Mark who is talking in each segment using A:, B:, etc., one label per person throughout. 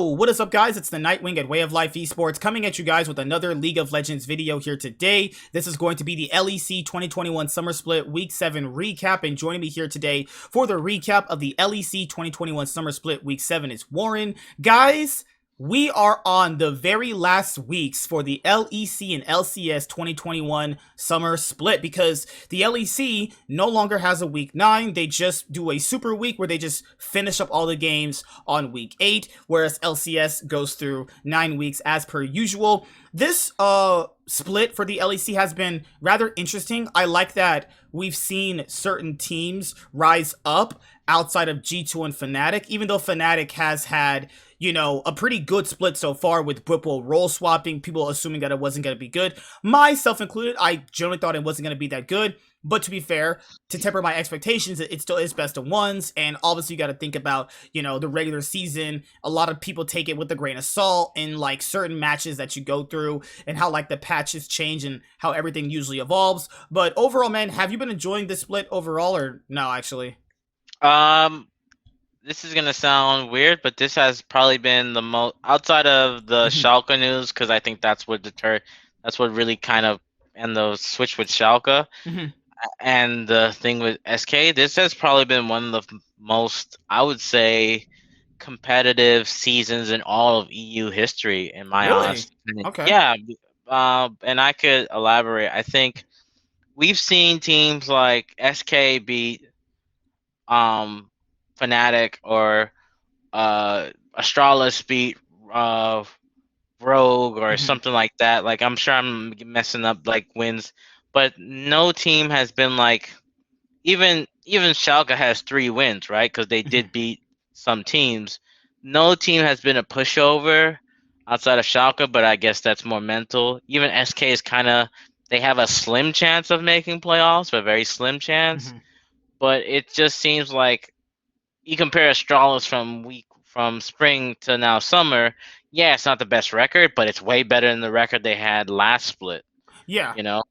A: Yo, what is up, guys? It's the Nightwing at Way of Life Esports coming at you guys with another League of Legends video here today. This is going to be the LEC 2021 Summer Split Week 7 recap, and joining me here today for the recap of the LEC 2021 Summer Split Week 7 is Warren. Guys, we are on the very last weeks for the LEC and LCS 2021 Summer Split because the LEC no longer has a week 9. They just do a super week where they just finish up all the games on week 8, whereas LCS goes through 9 weeks as per usual. This split for the LEC has been rather interesting. I like that we've seen certain teams rise up outside of G2 and Fnatic, even though Fnatic has had, you know, a pretty good split so far with Whipple role swapping, people assuming that it wasn't going to be good. Myself included, I generally thought it wasn't going to be that good. But to be fair, to temper my expectations, it still is best of ones. And obviously you got to think about, you know, the regular season. A lot of people take it with a grain of salt in like certain matches that you go through and how like the patches change and how everything usually evolves. But overall, man, have you been enjoying this split overall or no, actually?
B: This is gonna sound weird, but this has probably been the most outside of the Schalke news, because I think that's what really kind of, and the switch with Schalke and the thing with SK. This has probably been one of the most, I would say, competitive seasons in all of EU history, in my
A: Really?
B: honest opinion.
A: Okay.
B: Yeah, and I could elaborate. I think we've seen teams like SK beat Fnatic, or Astralis beat Rogue, or something like that. Like, I'm sure I'm messing up like wins, but no team has been like, even Schalke has 3 wins, right? Because they did beat some teams. No team has been a pushover outside of Schalke, but I guess that's more mental. Even SK is kind of, they have a slim chance of making playoffs, a very slim chance. But it just seems like you compare Astralis from spring to now summer. Yeah, it's not the best record, but it's way better than the record they had last split.
A: Yeah.
B: You know,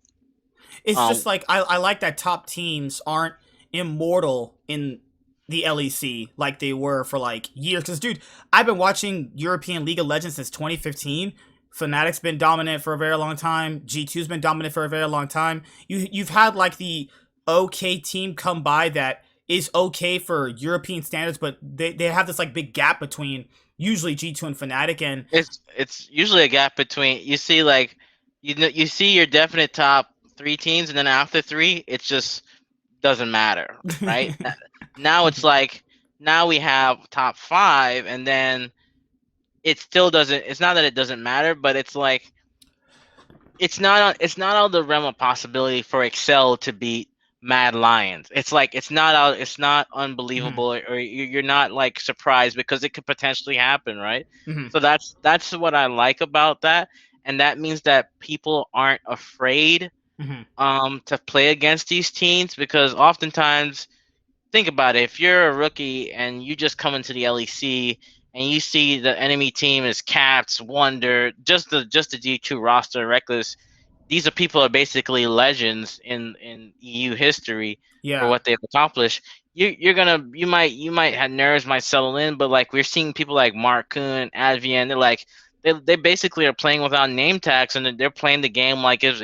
A: It's just like I like that top teams aren't immortal in the LEC like they were for like years. Because, dude, I've been watching European League of Legends since 2015. Fnatic's been dominant for a very long time. G2's been dominant for a very long time. You've had like the okay team come by that is okay for European standards, but they have this like big gap between usually G2 and Fnatic, and
B: it's usually a gap between, you see, like, you see your definite top 3 teams, and then after 3, it just doesn't matter, right? Now it's like, now we have top 5, and then it still doesn't. It's not that it doesn't matter, but it's like, it's not out of the realm of possibility for Excel to beat Mad Lions. It's like, it's not unbelievable, or you're not like surprised, because it could potentially happen, right? So that's what I like about that, and that means that people aren't afraid to play against these teams, because oftentimes, think about it, if you're a rookie and you just come into the LEC and you see the enemy team is Cats, Wonder, just the G2 roster, Reckless. These are people are basically legends in EU history for what they've accomplished. You might have nerves, might settle in, but like, we're seeing people like Mark Kuhn, Advian, they're like, they basically are playing without name tags, and they're playing the game like this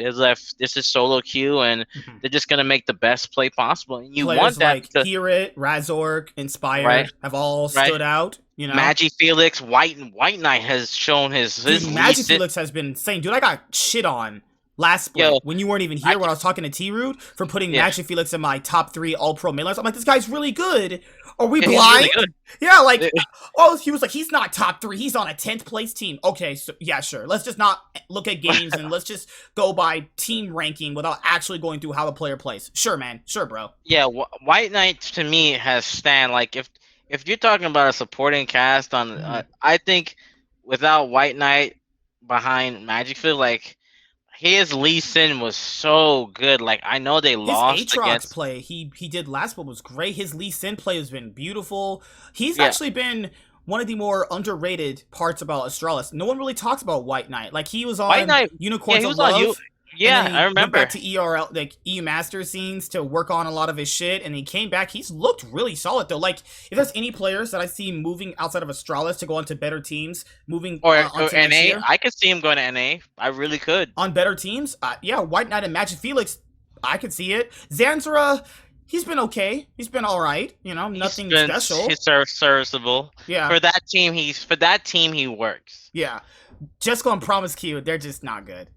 B: is solo queue, and they're just gonna make the best play possible. And you
A: players
B: want that,
A: like Herit, Razork, Inspired,
B: right,
A: have all stood out. You know,
B: Magi Felix, White Knight has shown his
A: Magi Felix has been insane, dude. I got shit on last split when you weren't even here, when I was talking to T-Root for putting Magi Felix in my top 3 all-pro mainlaners. I'm like, this guy's really good. Are we blind?
B: Really,
A: yeah, like, oh, he was like, he's not top 3. He's on a 10th place team. Okay, so yeah, sure. Let's just not look at games and let's just go by team ranking without actually going through how a player plays. Sure, man. Sure, bro.
B: Yeah, White Knight to me has stand, like, if you're talking about a supporting cast on, I think without White Knight behind Magic Field, like, his Lee Sin was so good. Like, I know they lost
A: His Aatrox
B: against
A: play he did last split was great. His Lee Sin play has been beautiful. He's actually been one of the more underrated parts about Astralis. No one really talks about White Knight. Like, he was on Unicorns of Love. And then
B: Yeah, I
A: he went back
B: remember.
A: to ERL, like EU Master scenes, to work on a lot of his shit. And he came back. He's looked really solid though. Like if there's any players that I see moving outside of Astralis to go onto better teams, moving
B: Or
A: onto next
B: NA.
A: year
B: I could see him going to NA. I really could.
A: on better teams, yeah, White Knight and Magic Felix, I could see it. Zanzara, he's been okay. He's been all right. You know, nothing special.
B: He's serviceable
A: Yeah,
B: for that team. For that team he works.
A: yeah. Jesco and Promise Q, they're just not good.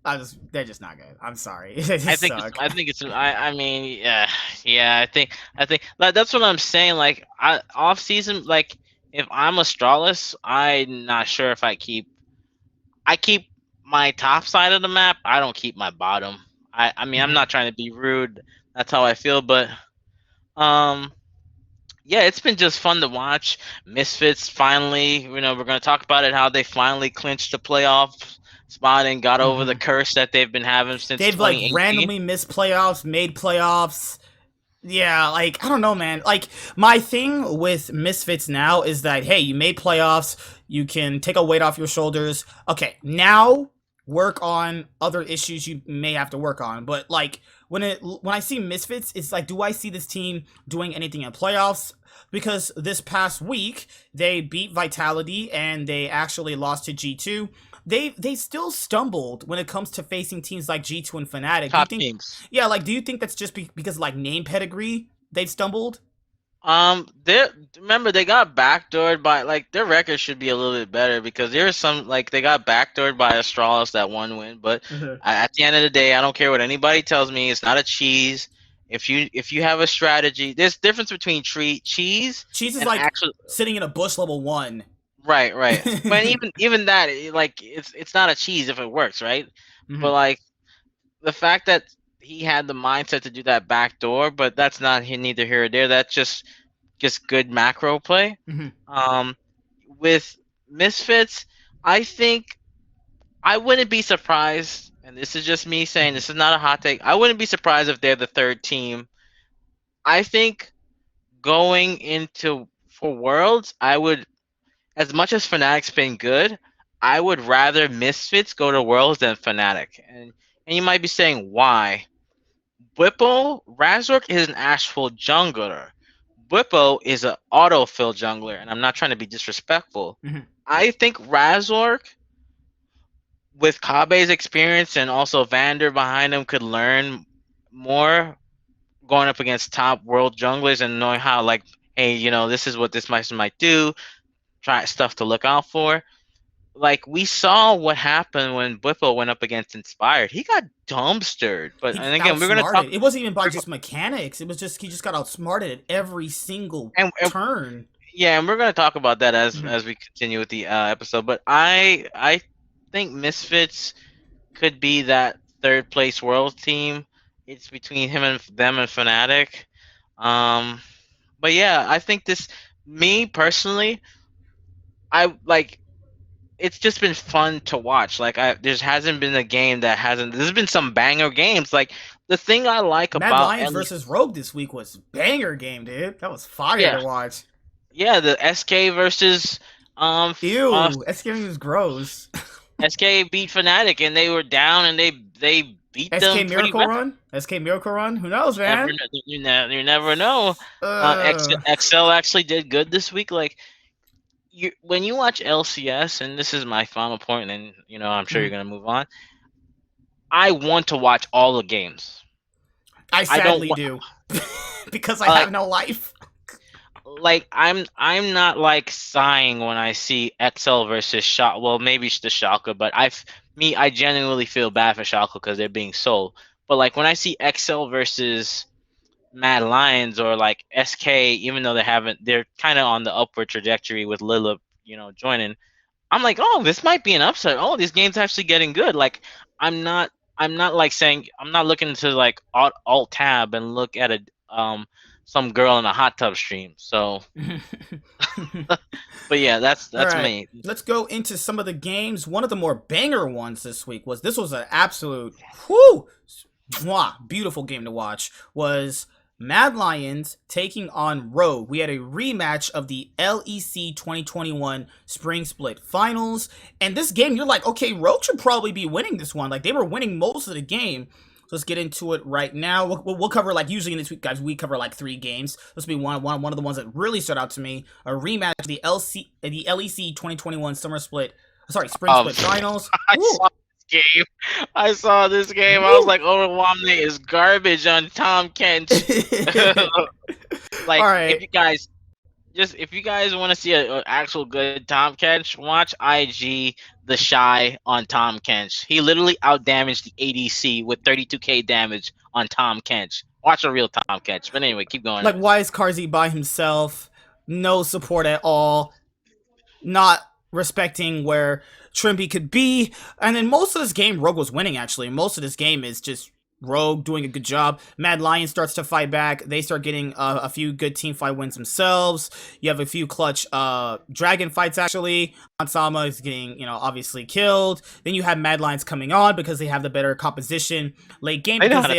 A: They're just not good. I'm sorry. They just suck.
B: I think it's. I mean, yeah. I think that's what I'm saying. Like, off season, like if I'm Astralis, I'm not sure if I keep my top side of the map. I don't keep my bottom. I mean, I'm not trying to be rude. That's how I feel, but um. Yeah, it's been just fun to watch. Misfits finally, we're going to talk about it, how they finally clinched the playoff spot and got over the curse that they've been having since
A: They've like
B: 2018.
A: randomly missed playoffs, made playoffs. Yeah, like I don't know, man. Like my thing with Misfits now is that hey, you made playoffs, you can take a weight off your shoulders. Okay, now work on other issues you may have to work on. But like when I see Misfits, it's like, do I see this team doing anything in playoffs? Because this past week they beat Vitality and they actually lost to G2. They still stumbled when it comes to facing teams like G2 and Fnatic.
B: Top
A: do you think,
B: teams.
A: Yeah, like do you think that's just because like name pedigree they've stumbled?
B: They remember they got backdoored by, like, their record should be a little bit better because there was some, like, they got backdoored by Astralis that one win, but at the end of the day, I don't care what anybody tells me. It's not a cheese. If you have a strategy, there's difference between cheese
A: Cheese is
B: and
A: like
B: actual.
A: sitting in a bush level 1.
B: Right. But even that, like, it's not a cheese if it works, right? But like the fact that he had the mindset to do that backdoor, but that's not neither here or there. That's just good macro play. With Misfits, I think I wouldn't be surprised, and this is just me saying, this is not a hot take. I wouldn't be surprised if they're the third team. I think going into for Worlds, I would, as much as Fnatic's been good, I would rather Misfits go to Worlds than Fnatic. And you might be saying, why? Bwipo, Razork is an actual jungler. Bwipo is an autofill jungler, and I'm not trying to be disrespectful. I think Razork, with Kabe's experience and also Vander behind him, could learn more going up against top world junglers and knowing how, like, hey, this is what this might do, try stuff to look out for. Like, we saw what happened when Bwipo went up against Inspired. He got dumpstered. But and again, we're gonna talk.
A: It wasn't even by just mechanics. It was just he just got outsmarted at every single turn.
B: Yeah, and we're gonna talk about that as we continue with the episode. But I think Misfits could be that third place world team. It's between them and Fnatic. But yeah, I think me personally, I like. It's just been fun to watch. Like, there hasn't been a game that hasn't. There's been some banger games. Like, the thing I like
A: Mad
B: about
A: Lions versus Rogue this week was banger game, dude. That was fire to watch.
B: Yeah, the SK versus
A: SK was gross.
B: SK beat Fnatic and they were down and they beat them.
A: SK Miracle Run. SK Miracle Run. Who knows, man?
B: You never know. XL actually did good this week. Like, when you watch LCS, and this is my final point, and I'm sure you're gonna move on. I want to watch all the games.
A: I sadly do because I have no life.
B: Like, I'm not like sighing when I see XL versus Schalke. Well, maybe the Schalke, but I genuinely feel bad for Schalke because they're being sold. But like when I see XL versus Mad Lions or like SK, even though they're kind of on the upward trajectory with Lilith, joining. I'm like, oh, this might be an upset. Oh, this game's actually getting good. Like, I'm not like saying, I'm not looking to like alt tab and look at some girl in a hot tub stream. So, but yeah, that's right. Me.
A: Let's go into some of the games. One of the more banger ones this week was an absolute beautiful game to watch. Was Mad Lions taking on Rogue. We had a rematch of the LEC 2021 Spring Split Finals. And this game, you're like, okay, Rogue should probably be winning this one. Like, they were winning most of the game. So let's get into it right now. We'll cover, like, usually in this week, guys, we cover like 3 games. This will be one of the ones that really stood out to me. A rematch of the LEC 2021 Spring Split Finals.
B: I
A: Ooh.
B: saw this game. I saw this game. I was like, Owamne is garbage on Tom Kench.
A: All
B: Like,
A: right.
B: if you guys want to see an actual good Tom Kench, watch IG The Shy on Tom Kench. He literally outdamaged the ADC with 32k damage on Tom Kench. Watch a real Tom Kench. But anyway, keep going.
A: Like, why is Carzzy by himself? No support at all. Not respecting where Trimby could be. And then most of this game, Rogue was winning, actually. Most of this game is just Rogue doing a good job. Mad Lion starts to fight back. They start getting a few good team fight wins themselves. You have a few clutch dragon fights, actually. Ansama is getting, obviously killed. Then you have Mad Lions coming on because they have the better composition late game.
B: They know
A: Because
B: how to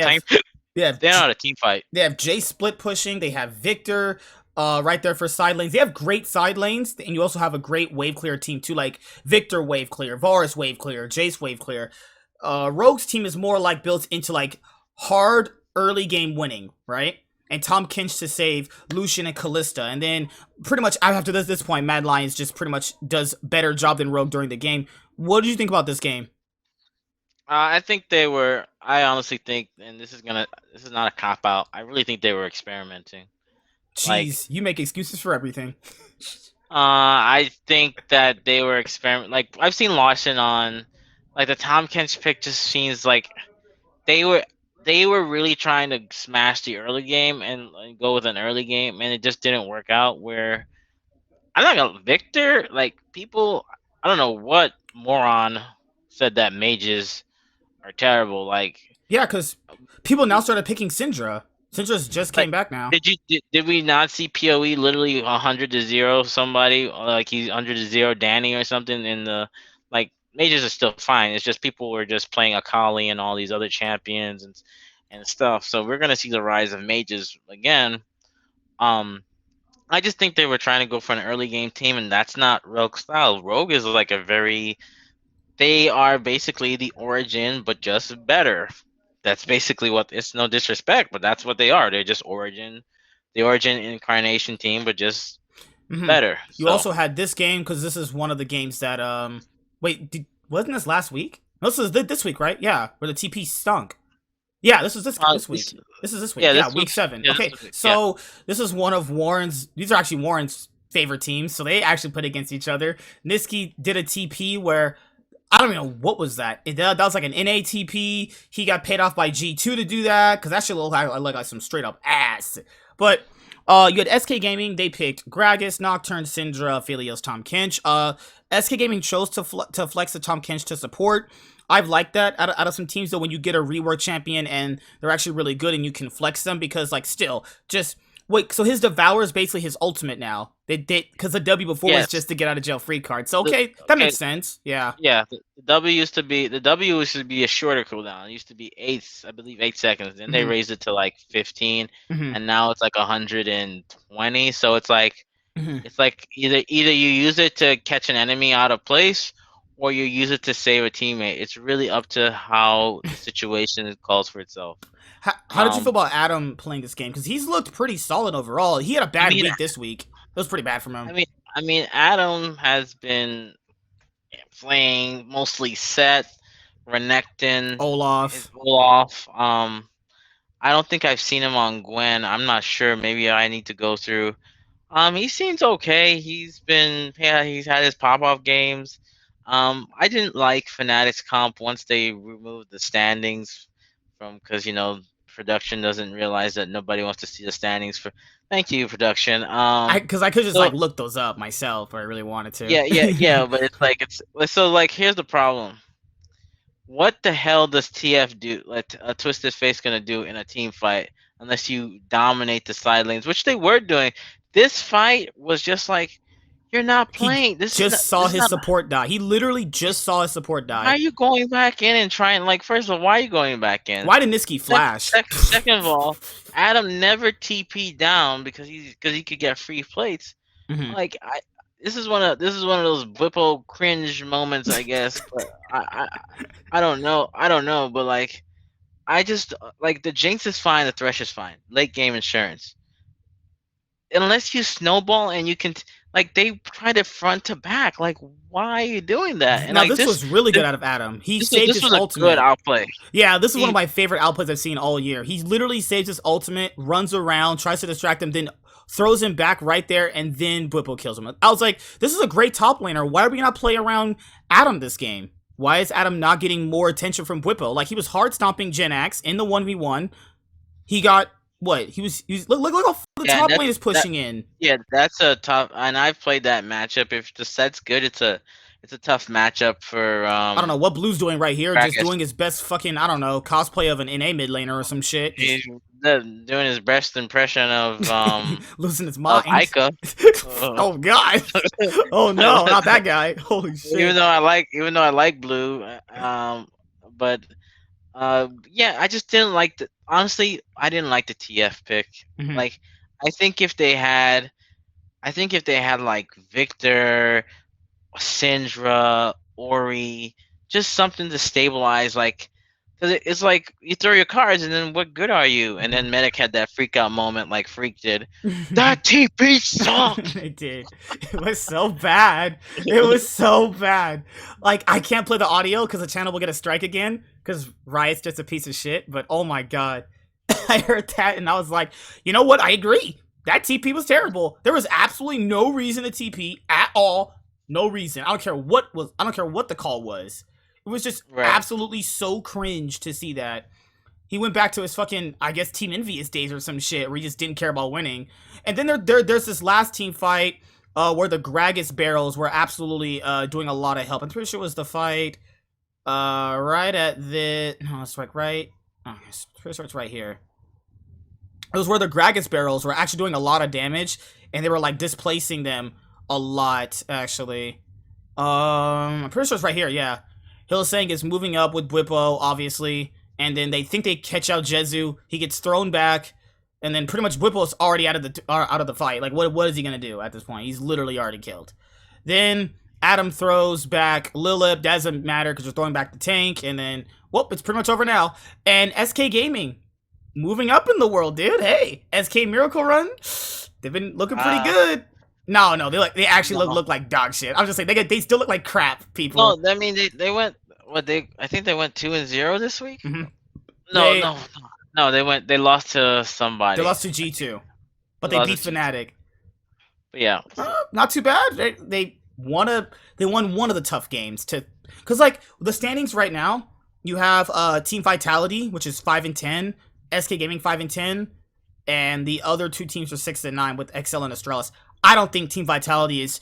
A: they have
B: They know how to team fight.
A: they have Jay split pushing. They have Victor right there for side lanes. They have great side lanes, and you also have a great wave clear team too, like Victor wave clear, Varus wave clear, Jace wave clear. Rogue's team is more like built into like hard early game winning, right? And Tom Kinch to save Lucian and Callista, and then pretty much after this point, Mad Lions just pretty much does better job than Rogue during the game. What did you think about this game?
B: I think they were. I honestly think, and this is not a cop out. I really think they were experimenting. Like,
A: Jeez, you make excuses for everything.
B: I think that they were Like, I've seen Lawson on, like, the Tom Kench pick. Just seems like they were they were really trying to smash the early game and go with an early game, and it just didn't work out. Where I'm not gonna Victor, like, people. I don't know what moron said that mages are terrible. Like,
A: Yeah, because people now started picking Syndra. Syndra's just
B: Like,
A: came back now.
B: did we not see PoE literally 100-0 somebody, like he's 100-0 Danny or something in the, like, mages are still fine. It's just people were just playing Akali and all these other champions and stuff. So we're gonna see the rise of mages again. Um, I just think they were trying to go for an early game team, and that's not Rogue style. Rogue is like they are basically the Origin, but just better. That's basically what. It's no disrespect, but that's what they are. They're just the Origin incarnation team, but just better.
A: You
B: So
A: also had this game because this is one of the games that wait, wasn't this last week? No, this is this week, right? Yeah, where the TP stunk. Yeah, this is this week. This is this week.
B: yeah,
A: Yeah,
B: this
A: week
B: week,
A: 7.
B: yeah,
A: Okay,
B: this week, yeah.
A: so this is one of Warren's. These are actually Warren's favorite teams, so they actually put against each other. Niski did a TP where I don't even know what was that. That was like an NATP. He got paid off by G2 to do that because that shit looked like some straight up ass. But you had SK Gaming. They picked Gragas, Nocturne, Syndra, Philios, Tom Kench. SK Gaming chose to flex the Tom Kench to support. I've liked that out of some teams though. When you get a rework champion and they're actually really good and you can flex them because like still just wait. So his Devour is basically his ultimate now. They because the W before was
B: Yes.
A: just to get out of jail free card. So
B: The-
A: okay, that
B: okay,
A: makes sense. Yeah.
B: yeah. The W used to be a shorter cooldown. It used to be I believe 8 seconds. Then they
A: hmm
B: raised it to like 15,
A: hmm
B: and now it's like 120. So it's like.
A: hmm
B: It's like either you use it to catch an enemy out of place, or you use it to save a teammate. It's really up to how the situation calls for itself.
A: How did you feel
B: Um,
A: about Adam playing this game? Because he's looked pretty solid overall. He had a
B: I
A: bad
B: mean,
A: week this week. It was pretty bad from
B: I
A: him.
B: mean, I mean, Adam has been playing mostly Set, Renekton, his
A: Olaf.
B: Olaf. I don't think I've seen him on Gwen. I'm not sure. Maybe I need to go through. He seems okay. He's had his pop off games. I didn't like Fanatics comp once they removed the standings from, because production doesn't realize that nobody wants to see the standings for. Thank you, production.
A: Because I could just
B: So
A: like look those up myself if I really wanted
B: yeah, yeah,
A: to.
B: yeah, but it's so, like, here's the problem. What the hell does TF do? Like, a Twisted Face gonna do in a team fight unless you dominate the side lanes, which they were doing. This fight was just like, You're not
A: He
B: playing.
A: just saw
B: This is
A: his
B: not.
A: support die. He literally just saw his support
B: Why
A: die.
B: are you going back in and trying? Like, first of all, why are you going back in?
A: Why did Niski flash?
B: Second of all, Adam never TP down because he could get free plates.
A: Mhm.
B: Like this is one of those Whippo cringe moments, I guess. But I don't know. I don't know. But like I just like the Jinx is fine, the Thresh is fine. Late game insurance. Unless you snowball and you can like they tried it front to back. Like why are you doing that? And
A: Now
B: like
A: this was really
B: this
A: good out of Adam. He
B: this was,
A: saved
B: this
A: his
B: was a good
A: ultimate.
B: outplay.
A: Yeah, this is one of
B: He
A: my favorite outputs I've seen all year. He literally saves his ultimate, runs around, tries to distract him, then throws him back right there, and then Bwipo kills him. I was like, this is a great top laner. Why are we not play around Adam this game? Why is Adam not getting more attention from Bwipo? Like, he was hard stomping Gen X in the 1v1. He got what? He was look how the
B: yeah,
A: top
B: that's
A: lane is
B: that
A: pushing in.
B: yeah, that's a tough and I've played that matchup. If the set's good, it's a tough matchup for
A: I don't know what Blue's doing right here, just
B: Gragas.
A: doing his best fucking, I don't know, cosplay of an NA mid laner or some shit. Just
B: He's doing his best impression
A: losing his
B: of
A: mind.
B: Ica. Uh,
A: Oh god. Oh no, not that guy. Holy
B: even
A: shit.
B: though I like Blue, but yeah, I just didn't like the honestly, I didn't like the TF pick.
A: Mhm.
B: Like I think if they had like Victor, Syndra, Ori, just something to stabilize, like, because it's like you throw your cards and then what good are you? And then Medic had that freak out moment, like Freak did. That TP sucked.
A: It did. It was so bad. It was so bad. Like, I can't play the audio because the channel will get a strike again because Riot's just a piece of shit. But oh my god. I heard that and I was like, you know what? I agree. That TP was terrible. There was absolutely no reason to TP at all. No reason. I don't care what the call was. It was just
B: Right.
A: absolutely so cringe to see that. He went back to his fucking, I guess, Team Envious days or some shit where he just didn't care about winning. And then there's this last team fight where the Gragas barrels were absolutely doing a lot of help. I'm pretty sure it was the fight right at the... No, it's like right... Oh, I'm pretty sure it's right here. It was where the Gragas barrels were actually doing a lot of damage, and they were like displacing them a lot, actually. I'm pretty sure it's right here, yeah. Hillsang is moving up with Bwipo, obviously, and then they think they catch out Jezu. He gets thrown back, and then pretty much Bwipo's already out of the fight. Like, what is he gonna do at this point? He's literally already killed. Then Adam throws back Lilip. Doesn't matter because they're throwing back the tank, and then whoop, it's pretty much over now. And SK Gaming moving up in the world, dude. Hey, SK Miracle Run, they've been looking pretty good. No, they actually
B: No.
A: look like dog shit. I'm just saying they still look like crap, people.
B: Well, I mean, they went I think they went 2-0 this week.
A: Mhm.
B: No,
A: They-
B: no, no. They lost to somebody.
A: They lost to G2, but
B: They
A: they
B: lost
A: beat
B: to G2.
A: Fnatic.
B: But yeah,
A: Not too bad. They won one of the tough games to, because like the standings right now, you have Team Vitality, which is 5-10, SK Gaming 5-10, and the other two teams are 6-9 with XL and Astralis. I don't think Team Vitality is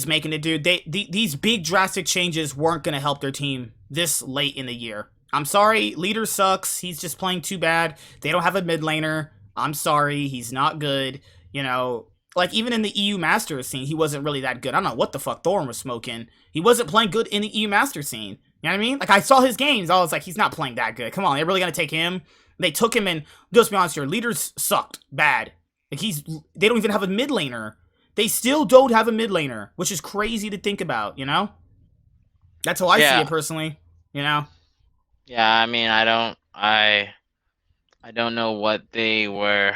A: making it, dude. These big drastic changes weren't gonna help their team this late in the year. I'm sorry, leader sucks. He's just playing too bad. They don't have a mid laner. I'm sorry, he's not good. You know, like even in the EU Masters scene, he wasn't really that good. I don't know what the fuck Thorn was smoking. He wasn't playing good in the EU Masters scene. You know what I mean? Like I saw his games, I was like, he's not playing that good. Come on, they're really gonna take him. They took him, and let's be honest here, leaders sucked bad. Like they don't even have a mid laner. They still don't have a mid laner, which is crazy to think about. You know, that's how I see
B: Yeah.
A: it personally. You know,
B: yeah. I mean, I don't know what they were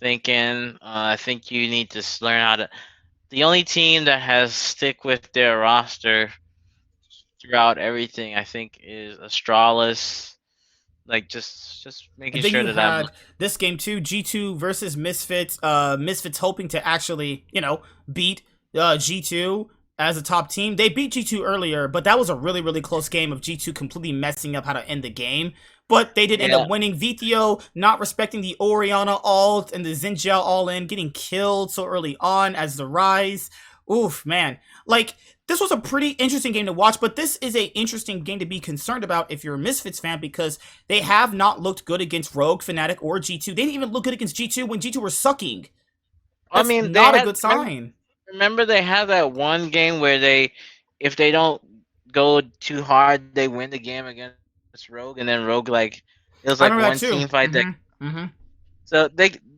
B: thinking. I think you need to learn how to. The only team that has stick with their roster throughout everything, I think, is Astralis. Like just making
A: and then
B: sure
A: you
B: that I'm.
A: had this game too, G2 versus Misfits. Misfits hoping to actually, beat G2 as a top team. They beat G2 earlier, but that was a really, really close game of G2 completely messing up how to end the game. But they did end up winning. Vithio not respecting the Orianna ult and the Zinjao all in, getting killed so early on as the Rise. Oof, man. Like, this was a pretty interesting game to watch, but this is an interesting game to be concerned about if you're a Misfits fan because they have not looked good against Rogue, Fnatic, or G2. They didn't even look good against G2 when G2 were sucking. That's
B: I mean,
A: not a good sign.
B: remember they had that one game where if they don't go too hard, they win the game against Rogue, and then Rogue like it was like
A: I
B: one
A: remember that
B: team
A: too.
B: fight that.
A: Mm-hmm.
B: So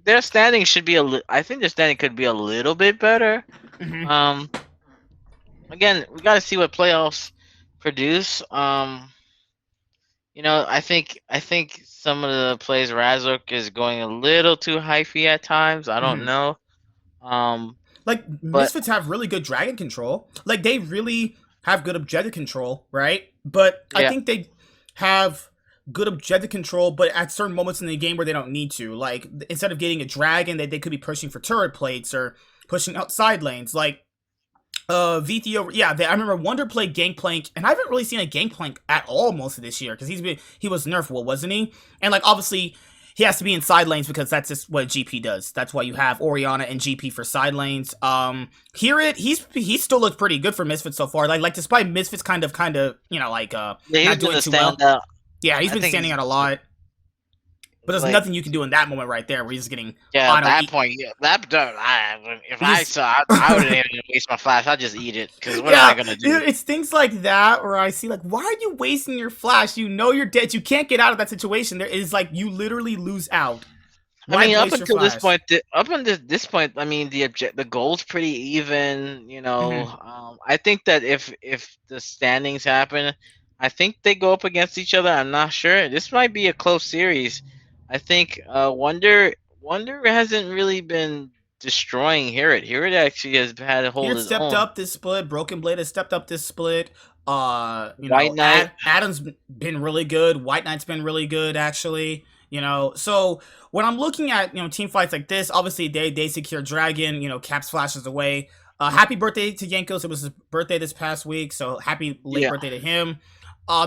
B: their standing should be I think their standing could be a little bit better.
A: Mm-hmm.
B: Um, again, we got to see what playoffs produce. I think some of the plays Razork is going a little too hyphy at times. I don't
A: Mm-hmm.
B: know. Um,
A: Like
B: but
A: Misfits have really good dragon control. Like they really have good objective control, right? But I
B: yeah,
A: think they have good objective control, but at certain moments in the game where they don't need to. Like instead of getting a dragon, they could be pushing for turret plates or pushing out side lanes. Like VTO, yeah, I remember Wonder played Gangplank, and I haven't really seen a Gangplank at all most of this year because he was nerfable, wasn't he? And like obviously he has to be in side lanes because that's just what GP does. That's why you have Oriana and GP for side lanes. He still looked pretty good for Misfits so far. Like despite Misfits kind of
B: yeah, he's
A: not
B: been
A: doing
B: a
A: too well.
B: standout.
A: Yeah, he's
B: I
A: been
B: think
A: standing
B: he's
A: out a lot. But there's
B: like
A: nothing you can do in that moment right there where he's getting
B: yeah. At
A: auto
B: that
A: eat.
B: point, yeah, if
A: He
B: I
A: just
B: saw, I wouldn't even waste my flash. I'd just eat it because what am I
A: Yeah,
B: gonna do?
A: it's things like that where I see like, why are you wasting your flash? You know you're dead. You can't get out of that situation. There is like you literally lose out.
B: I
A: Why
B: mean, up
A: waste your
B: until this
A: flash?
B: point, this point, I mean, the goal's pretty even.
A: Hmm.
B: I think that if the standings happen, I think they go up against each other. I'm not sure. This might be a close series. I think Wonder hasn't really been destroying Hirit. Hirit actually has had to
A: Here
B: hold
A: it
B: his
A: stepped
B: own.
A: up this split. Broken Blade has stepped up this split.
B: White Knight,
A: Adam's been really good. White Knight's been really good actually. So when I'm looking at team fights like this, obviously they secure Dragon. Caps flashes away. Happy birthday to Yankos. It was his birthday this past week, so happy late
B: yeah.
A: birthday to him.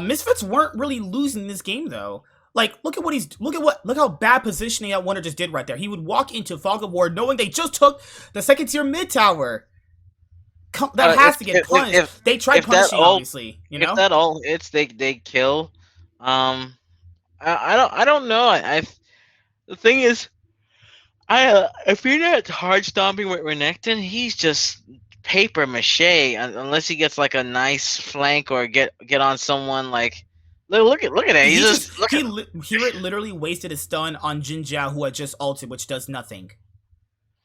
A: Misfits weren't really losing this game though. Like, look how bad positioning that Wonder just did right there. He would walk into Fog of War knowing they just took the second tier mid tower. That
B: If
A: has to get punished. They tried
B: if that
A: punishing,
B: all
A: obviously.
B: if that all hits, they kill. Um, I don't know. The thing is, if you're not hard stomping with Renekton, he's just paper mache unless he gets like a nice flank or get on someone like look at that. He's
A: He just
B: just look at
A: Here it literally wasted a stun on Jin Jiao who had just ulted, which does nothing.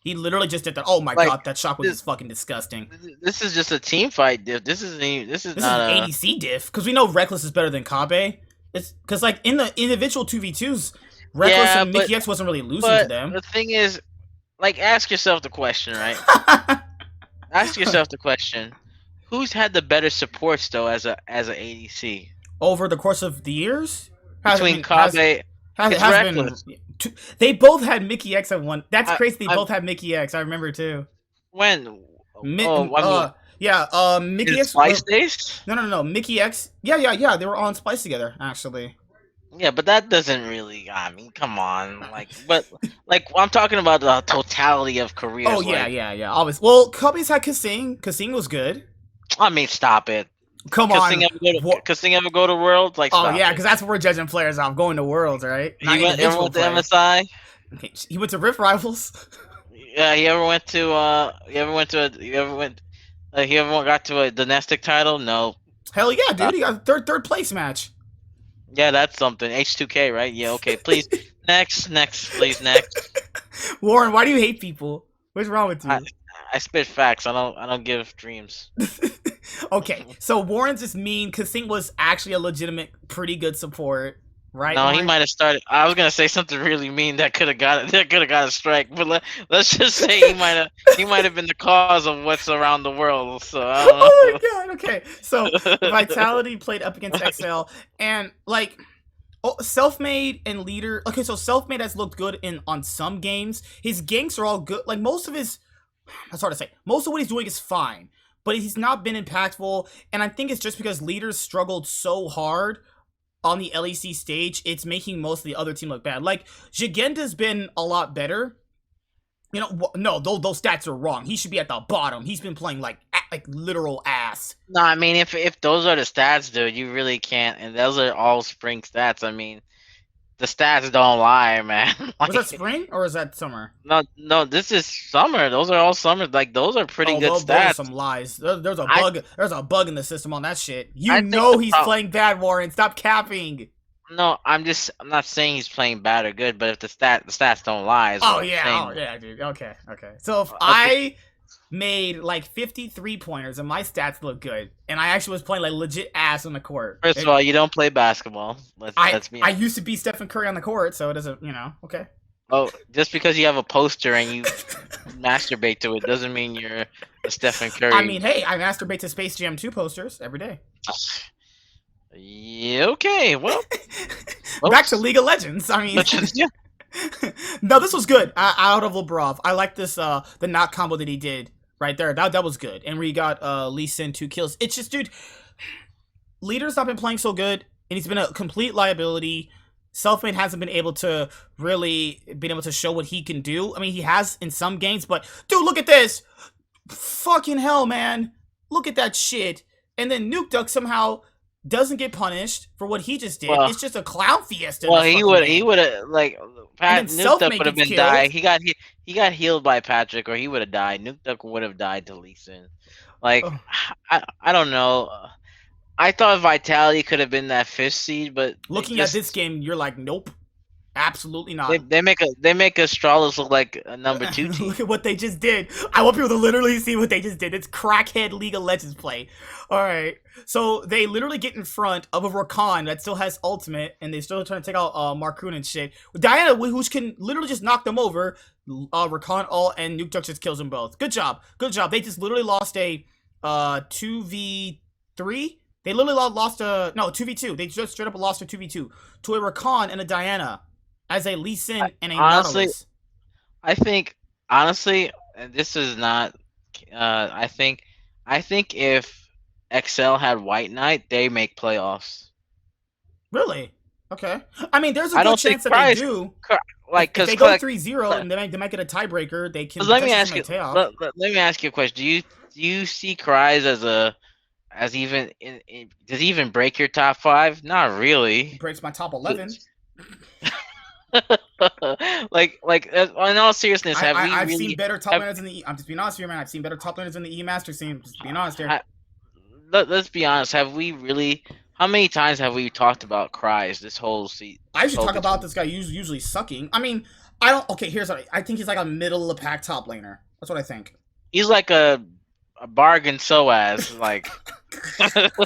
A: He literally just did that. Oh my
B: like
A: god, that shock was
B: this.
A: just fucking disgusting.
B: This is just a team fight. This is
A: This is
B: not
A: an
B: a.
A: ADC diff because we know Reckless is better than Kabe. It's because like in the individual 2v2s, Reckless
B: Yeah,
A: and Mickey X wasn't really losing to
B: but
A: them.
B: the thing is, like, ask yourself the question, right? Ask yourself the question: who's had the better supports though as a ADC
A: Over the course of the years, has I
B: between
A: mean has
B: Kabe?
A: has
B: It's
A: has been.
B: reckless.
A: They both had Mickey X at one. That's
B: I,
A: crazy. They
B: I
A: both had Mickey X. I remember too.
B: when
A: Mi-
B: I mean,
A: yeah. Mickey
B: is it
A: X.
B: Splice Days?
A: No. Mickey X. Yeah. They were on Splice together actually.
B: Yeah, but that doesn't really. I mean, come on, like I'm talking about the totality of
A: Oh
B: careers.
A: yeah,
B: Like,
A: yeah. Always. Well, Cubbies had Kasing. Kasing was good.
B: I mean, stop it.
A: Come on. What?
B: Could Sing ever go to Worlds? Like,
A: Oh
B: stop
A: yeah,
B: it.
A: because that's what we're judging players off. Going to Worlds, right?
B: He
A: Not
B: went. Ever
A: individual
B: went to
A: play.
B: MSI?
A: Okay, he went to Rift Rivals.
B: Yeah, he ever went to he ever got to a domestic title? No.
A: Hell yeah,
B: Uh,
A: dude. He got a third place match.
B: yeah, that's something. H2K, right? Yeah, okay. Please next, please next.
A: Warren, why do you hate people? What's wrong with
B: I
A: you?
B: I spit facts. I don't give dreams.
A: Okay, so Warren's just mean. Kasing was actually a legitimate, pretty good support, right,
B: No, he
A: Warren?
B: might have started. I was gonna say something really mean that could have got a strike, but let's just say he might have been the cause of what's around the world. So I
A: Oh
B: don't
A: my god. Okay, so
B: know.
A: Vitality played up against XL, and like Selfmade and Leader. Okay, so Selfmade has looked good in on some games. His ganks are all good. Like most of his, that's hard to say. Most of what he's doing is fine, but he's not been impactful. And I think it's just because Leaders struggled so hard on the LEC stage. It's making most of the other team look bad. Like Jigenda's been a lot better. No, those stats are wrong. He should be at the bottom. He's been playing like literal ass.
B: No, I mean if those are the stats, dude, you really can't. And those are all spring stats. I mean, the stats don't lie, man.
A: Was that
B: Like,
A: spring or is that summer?
B: no, this is summer. Those are all summer. Like, those are pretty
A: Oh,
B: good
A: those are
B: stats.
A: some lies. There's a
B: I
A: bug. There's a bug in the system on that shit. You
B: I think
A: know
B: the
A: he's
B: problem.
A: playing bad, Warren. Stop capping.
B: No, I'm not saying he's playing bad or good, but if the stats don't lie, is what
A: Oh
B: I'm
A: yeah,
B: saying.
A: oh yeah, dude. Okay, okay. So if
B: Okay,
A: I made like 53 pointers and my stats look good, and I actually was playing like legit ass on the court,
B: first of all, you don't play basketball. Let's be
A: I
B: honest.
A: used to be Stephen Curry on the court, so it doesn't, okay.
B: Oh, just because you have a poster and you masturbate to it doesn't mean you're a Stephen
A: I mean,
B: Curry.
A: hey, I masturbate to Space Jam 2 posters every day.
B: Yeah, okay, well,
A: Back to
B: folks.
A: League of Legends. I mean,
B: Yeah.
A: no, this was good. Out of Labrov, I like this. The knock combo that he did right there. That was good. And where he got Lee Sin 2 kills. It's just, dude, Leader's not been playing so good, and he's been a complete liability. Selfmade hasn't been able to really been able to show what he can do. I mean, he has in some games, but dude, look at this. Fucking hell, man. Look at that shit. And then Nuke Duck somehow doesn't get punished for what he just did.
B: Well,
A: It's just a clown fiesta in
B: well,
A: this fucking
B: he
A: game.
B: would have like
A: And then
B: Pat Nuke Duck
A: Selfmade
B: would have
A: gets
B: been died.
A: killed.
B: He got healed by Patrick, or he would have died. Nuke Duck would have died to Lee Sin. Like,
A: Ugh.
B: I don't know. I thought Vitality could have been that fifth seed, but they
A: Looking at this
B: just
A: game, you're like, nope, absolutely not.
B: they make Astralis look like a number 2 team.
A: Look at what they just did. I want people to literally see what they just did. It's crackhead League of Legends play. All right. So they literally get in front of a Rakan that still has ultimate, and they still trying to take out Marcoon and shit. Diana, who can literally just knock them over, Rakan ult and Nuke Duck just kills them both. Good job. Good job. They just literally lost a 2v3. They literally lost a 2v2. They just straight up lost a 2v2 to a Rakan and a Diana as a Lee Sin and a
B: Honestly,
A: Nautilus.
B: I think honestly, and this is not. I think if XL had White Knight, they make playoffs.
A: Really? Okay. I mean, there's a
B: I
A: good
B: don't think
A: chance that they do. If,
B: like
A: if
B: because
A: they go 3-0, and they might get a tiebreaker, they can
B: let me
A: potentially
B: ask you
A: make payoff.
B: let me ask you a question. Do you see Cries as even does he even break your top 5? Not
A: He
B: really.
A: breaks my top 11.
B: like in all seriousness, have we
A: I've
B: really
A: seen better top
B: have,
A: laners in the I'm just being honest here, man. I've seen better top laners in the E Master scene. Just being honest here.
B: let's be honest, have we really how many times have we talked about Cries this whole season?
A: I should talk about this guy usually sucking. I mean, I don't. Okay, here's what I think. He's like a middle of the pack top laner. That's what I think.
B: He's like a bargain SOAS, like
A: Except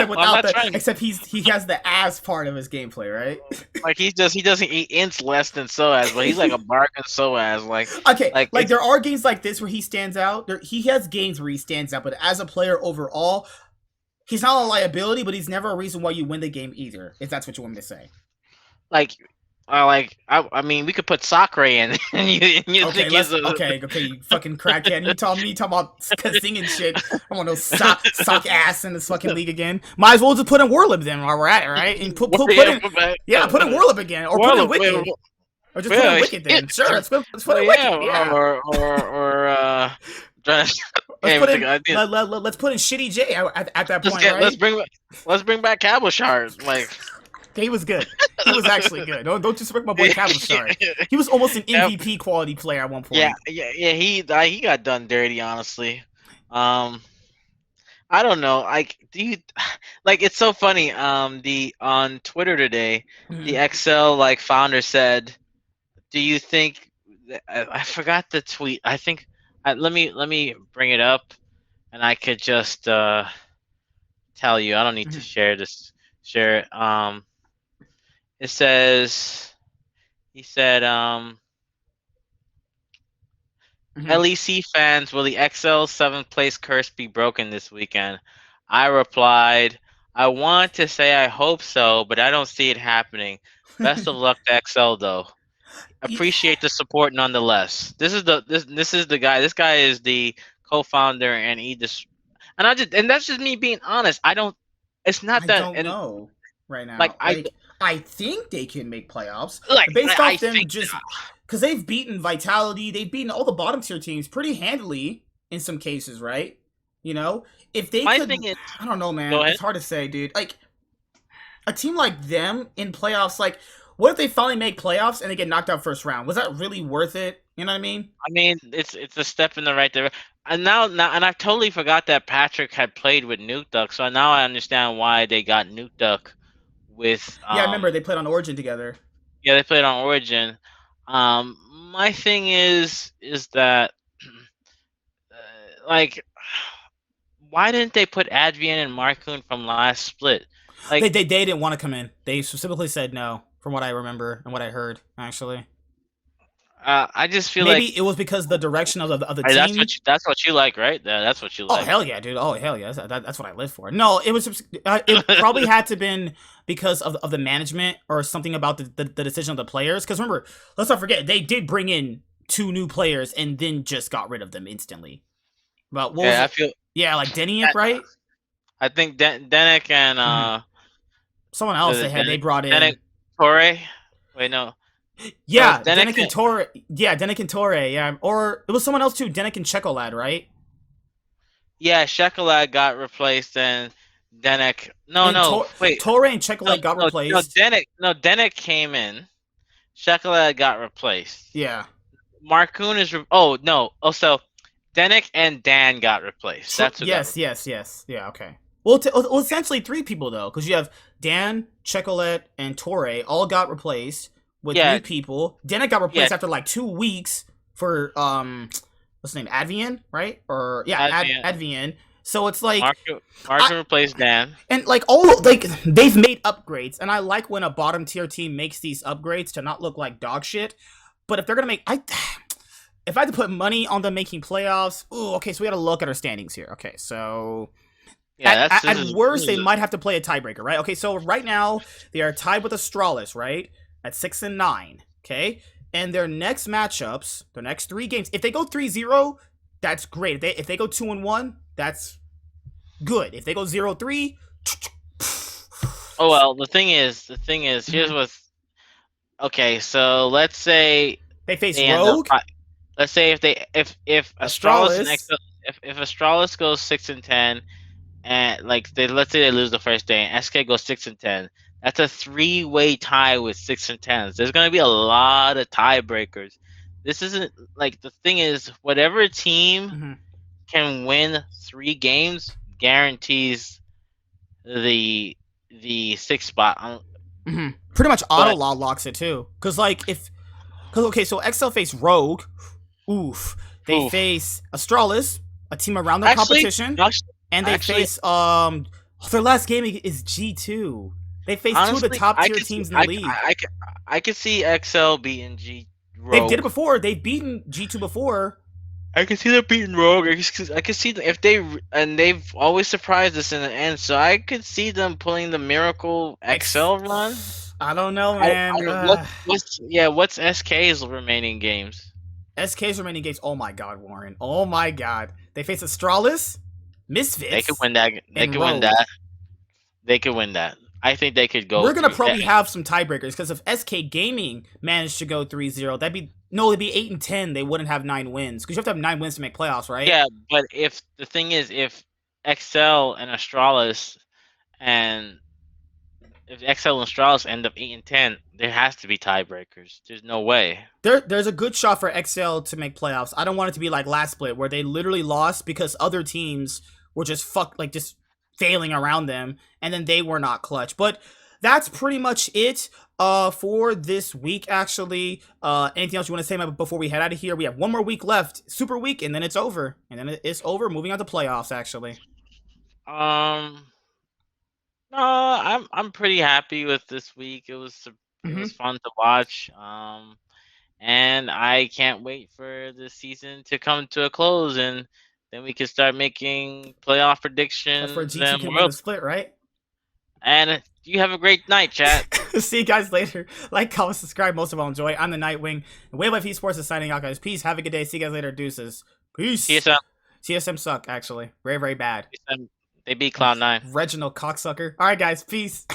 A: without
B: trying.
A: except he has the ass part of his gameplay, right?
B: Like he doesn't eat ints less than SOAS, but he's like a bargain SOAS, like
A: Okay, like
B: it's,
A: there are games like this where he stands out. He has games where he stands out, but as a player overall, he's not a liability, but he's never a reason why you win the game either. If that's what you want me to say.
B: like I mean, we could put Sakura in, and you
A: Okay,
B: think he's
A: okay, you fucking crackhead. You talking about singing shit. I want no sock ass in this fucking league again. Might as well just put in Warlib then while we're at it, right? And put in Warlib again, or put in Wicked, or just put in Wicked then. Sure, let's put in Wicked. Yeah.
B: or
A: Let's put in Shitty J at that point, right?
B: Let's bring back Cabochard, like.
A: He was good. He was actually good. Don't disrespect my boy Cabochard. He was almost an MVP quality player at one point.
B: Yeah. He got done dirty, honestly. I don't know. Like, do you like? It's so funny. On Twitter today, the XL founder said, "Do you think?" I forgot the tweet. I think. Let me bring it up, and I could just tell you. I don't need to share it. It says, he said, LEC fans, will the XL 7th place curse be broken this weekend? I replied, I want to say I hope so, but I don't see it happening. Best of luck to XL though. Appreciate the support nonetheless. This is the guy. This guy is the co-founder, and that's just me being honest. It's not that.
A: I don't know right now. I think they can make playoffs. Based off them just because they've beaten Vitality, they've beaten all the bottom tier teams pretty handily in some cases, right? You know, if they I don't know, man. It's hard to say, dude. Like, A team like them in playoffs, like, what if they finally make playoffs and they get knocked out first round? Was that really worth it? You know what I mean?
B: I mean, it's a step in the right direction. And now, and I totally forgot that Patrick had played with Nuke Duck, so now I understand why they got Nuke Duck with
A: Yeah, I remember they played on Origin together.
B: yeah, they played on Origin. My thing is that like why didn't they put Adrian and Marcoon from last split?
A: They
B: Like,
A: they didn't want to come in. They specifically said no, from what I remember and what I heard. Actually,
B: I just feel like
A: maybe it was because the direction of the
B: that's
A: team.
B: that's what you like, right? That's what you
A: Oh
B: like.
A: hell yeah, dude! Oh hell yeah, that's what I live for. No, it was it probably had to been because of the management or something about the decision of the players. Because remember, let's not forget they did bring in two new players and then just got rid of them instantly. But what was
B: Yeah, I
A: it?
B: feel
A: Yeah, like Deniak, right?
B: I think Denik and
A: Mm-hmm. Someone else
B: was
A: they
B: it
A: had they
B: Denik
A: brought
B: Denik
A: in.
B: Torre? Wait, no. It was
A: Yeah,
B: Denik
A: Denik and
B: and
A: Torre. Yeah, Denik and Torre. Yeah, or it was someone else too. Denik and Chekolad, right?
B: yeah, Shekelad got replaced and Denik. No,
A: And
B: no, wait.
A: Torre and
B: No,
A: Chekolad got
B: no,
A: replaced.
B: Denik came in. Shekelad got replaced.
A: Yeah.
B: Marcoon is oh no. Also, Denik and Dan got replaced. That's who got
A: Yes,
B: replaced.
A: yes, yes. Yeah, okay. Well, essentially three people though, because you have Dan, Checolet, and Torre all got replaced with new
B: Yeah,
A: people. Dana got
B: yeah.
A: replaced after like 2 weeks for what's his name, Advian, right? Or yeah,
B: Adrian,
A: Advian. So it's like
B: Marcoon replaced Dan.
A: and like all like they've made upgrades, and I like when a bottom tier team makes these upgrades to not look like dog shit. But if they're gonna make, if I had to put money on them making playoffs, ooh, okay, so we got to look at our standings here. Okay, so
B: Yeah, that's
A: at worst, they
B: this is
A: might have to play a tiebreaker, right? Okay, so right now they are tied with Astralis, right, at 6-9. Okay, and their next matchups, their next 3 games, if they go 3-0, that's great. If they go 2-1, that's good. If they go 0-3,
B: oh well. The thing is, here's
A: mhm,
B: what's okay. So let's say
A: they face
B: they end up.
A: Rogue,
B: Let's say if Astralis and
A: Astralis.
B: Excel, if Astralis goes 6-10, and like let's say they lose the first day and SK goes 6-10, that's a three-way tie with 6-10s. There's gonna be a lot of tiebreakers. This isn't like the thing is whatever team
A: Mhm,
B: can win 3 games guarantees the sixth spot.
A: mhm. Pretty much auto
B: But
A: locks it too, cause like if, cause okay, so XL face Rogue. Oof. They
B: oof,
A: face Astralis, a team around their
B: actually,
A: competition,
B: actually,
A: and they
B: actually,
A: face their last game is G2. They face two of the
B: honestly,
A: top
B: I
A: tier
B: could see,
A: teams in the league.
B: I could see XL beating G
A: They did it
B: Rogue.
A: before. They've beaten G2 before.
B: I can see them beating Rogue. I can see them if they and they've always surprised us in the end. So I could see them pulling the miracle
A: X
B: XL run.
A: I don't know,
B: I
A: man.
B: don't what's SK's remaining games?
A: SK's remaining games. Oh my god, Warren. Oh my god. They face Astralis,
B: They could
A: Misfits,
B: win that. They
A: and
B: could win
A: Rogue.
B: that. They could win that. I think they could go
A: We're gonna
B: three.
A: probably have some tiebreakers because if SK Gaming managed to go 3-0, that'd be no, it'd be 8-10. They wouldn't have 9 wins because you have to have 9 wins to make playoffs, right?
B: Yeah, but if the thing is, if XL and Astralis and if XL and Astralis end up 8-10, there has to be tiebreakers. There's no way.
A: There's a good shot for XL to make playoffs. I don't want it to be like last split where they literally lost because other teams were just just failing around them, and then they were not clutch. But that's pretty much it for this week. Actually, anything else you want to say before we head out of here? We have one more week left, Super Week, and then it's over. And then it's over. Moving on to playoffs. Actually,
B: Um, no, I'm pretty happy with this week. It
A: hmm
B: was fun to watch. And I can't wait for the season to come to a close, and then we can start making playoff
A: that's where
B: predictions
A: G2
B: and
A: can win
B: world.
A: the split, right?
B: And you have a great night, chat.
A: See you guys later. Like, comment, subscribe. Most of all, enjoy. I'm the Nightwing. Wave Life Esports is signing out, guys. Peace. Have a good day. See you guys later. Deuces. Peace.
B: TSM,
A: TSM suck, actually. Very, very bad.
B: TSM, they beat Cloud9.
A: Reginald cocksucker. All right, guys. Peace.